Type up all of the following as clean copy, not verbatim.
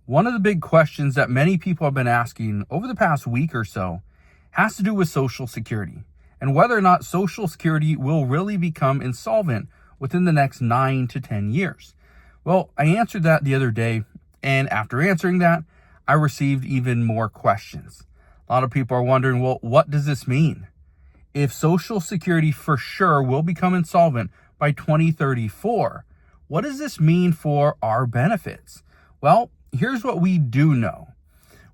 One of the big questions that many people have been asking over the past week or so has to do with Social Security and whether or not Social Security will really become insolvent within the next 9 to 10 years. Well, I answered that the other day, and after answering that, I received even more questions. A lot of people are wondering, well, what does this mean? If Social Security for sure will become insolvent by 2034, what does this mean for our benefits? Well, here's what we do know.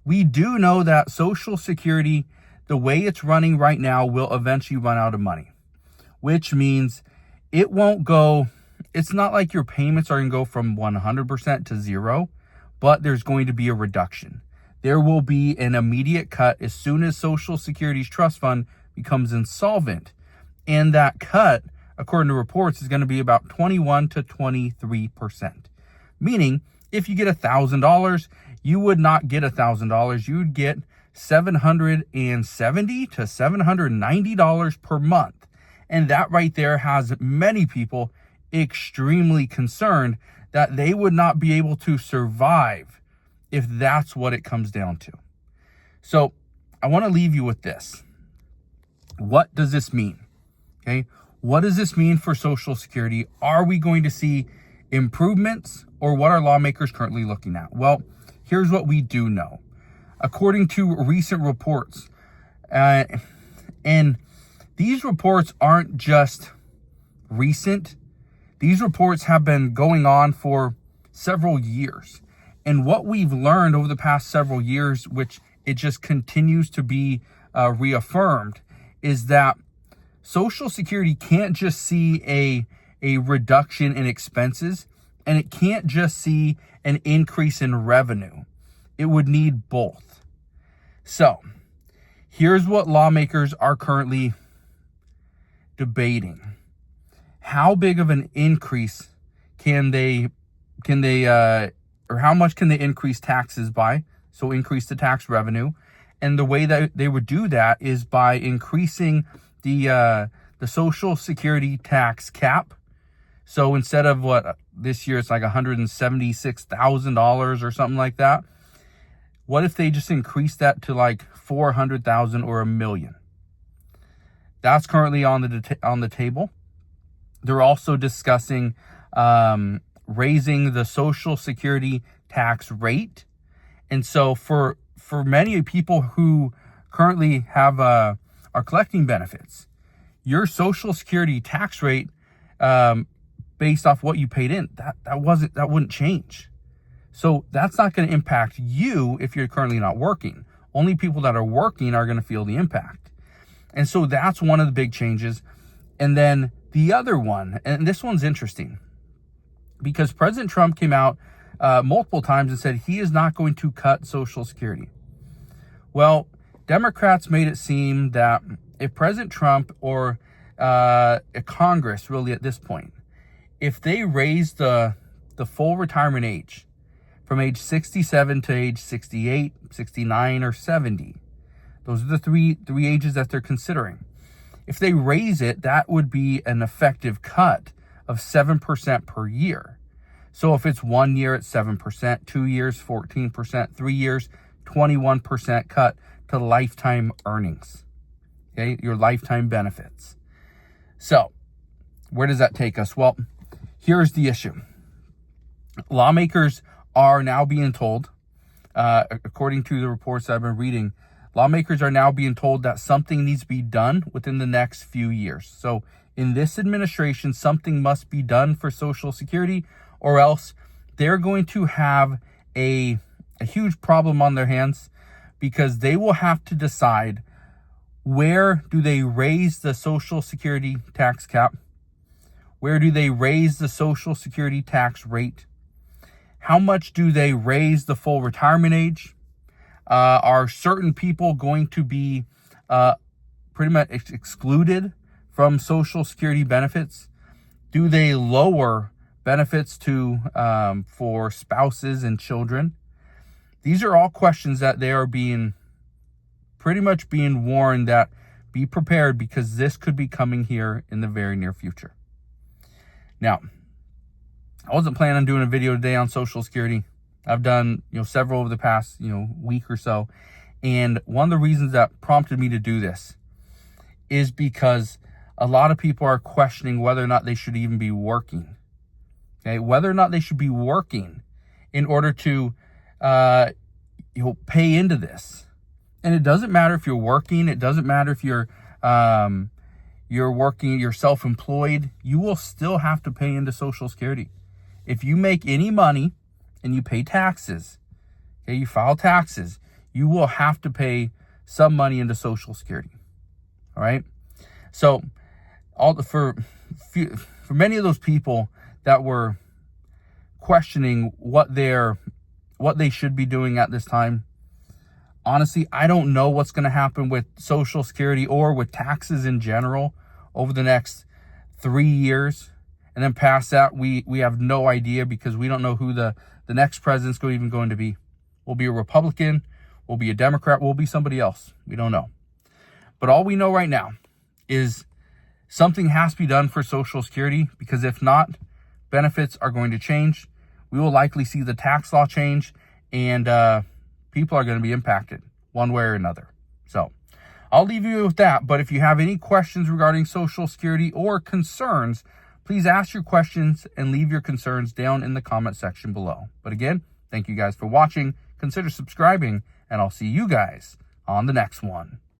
We do know that Social Security, the way it's running right now, will eventually run out of money, which means it won't go, it's not like your payments are going to go from 100% to zero, but there's going to be a reduction. There will be an immediate cut as soon as Social Security's trust fund becomes insolvent. And that cut, according to reports, is going to be about 21 to 23%. Meaning, if you get $1,000, you would not get $1,000. You would get $770 to $790 per month. And that right there has many people extremely concerned that they would not be able to survive if that's what it comes down to. So I want to leave you with this. What does this mean? Okay. What does this mean for Social Security? Are we going to see improvements, or what are lawmakers currently looking at? Well, here's what we do know. According to recent reports, and these reports aren't just recent. These reports have been going on for several years. And what we've learned over the past several years, which it just continues to be reaffirmed, is that Social Security can't just see a reduction in expenses, and it can't just see an increase in revenue. It would need both. So here's what lawmakers are currently debating. How big of an increase or how much can they increase taxes by? So increase the tax revenue. And the way that they would do that is by increasing the Social Security tax cap. So instead of what this year, it's like $176,000 or something like that. What if they just increase that to like $400,000 or $1 million? That's currently on the table. They're also discussing raising the Social Security tax rate. And so for many people who currently have are collecting benefits, your Social Security tax rate based off what you paid in, that wouldn't change. So that's not going to impact you if you're currently not working. Only people that are working are going to feel the impact. And so that's one of the big changes. And then the other one, and this one's interesting, because President Trump came out multiple times and said he is not going to cut Social Security. Well, Democrats made it seem that if President Trump or Congress, really at this point, if they raise the full retirement age from age 67 to age 68, 69, or 70, those are the three ages that they're considering. If they raise it, that would be an effective cut of 7% per year. So if it's 1 year, it's 7%, 2 years, 14%, 3 years, 21% cut to lifetime earnings. Okay, your lifetime benefits. So where does that take us? Well, here's the issue. Lawmakers are now being told, according to the reports I've been reading, lawmakers are now being told that something needs to be done within the next few years. So in this administration, something must be done for Social Security, or else they're going to have a huge problem on their hands, because they will have to decide, where do they raise the Social Security tax cap? Where do they raise the Social Security tax rate? How much do they raise the full retirement age? Are certain people going to be pretty much excluded from Social Security benefits? Do they lower benefits for spouses and children? These are all questions that they are pretty much being warned that be prepared, because this could be coming here in the very near future. Now, I wasn't planning on doing a video today on Social Security. I've done, several over the past, week or so. And one of the reasons that prompted me to do this is because a lot of people are questioning whether or not they should even be working. Okay, whether or not they should be working in order to, pay into this. And it doesn't matter if you're working. It doesn't matter if you're working, you're self-employed. You will still have to pay into Social Security. If you make any money and you pay taxes, okay, you file taxes, you will have to pay some money into Social Security. All right. So, for many of those people that were questioning what they should be doing at this time, honestly, I don't know what's going to happen with Social Security or with taxes in general over the next 3 years. And then past that, we have no idea, because we don't know who the next president's even going to be. Will be a Republican, will be a Democrat, will be somebody else. We don't know. But all we know right now is something has to be done for Social Security, because if not, benefits are going to change. We will likely see the tax law change, and people are going to be impacted one way or another. So I'll leave you with that. But if you have any questions regarding Social Security or concerns, please ask your questions and leave your concerns down in the comment section below. But again, thank you guys for watching. Consider subscribing, and I'll see you guys on the next one.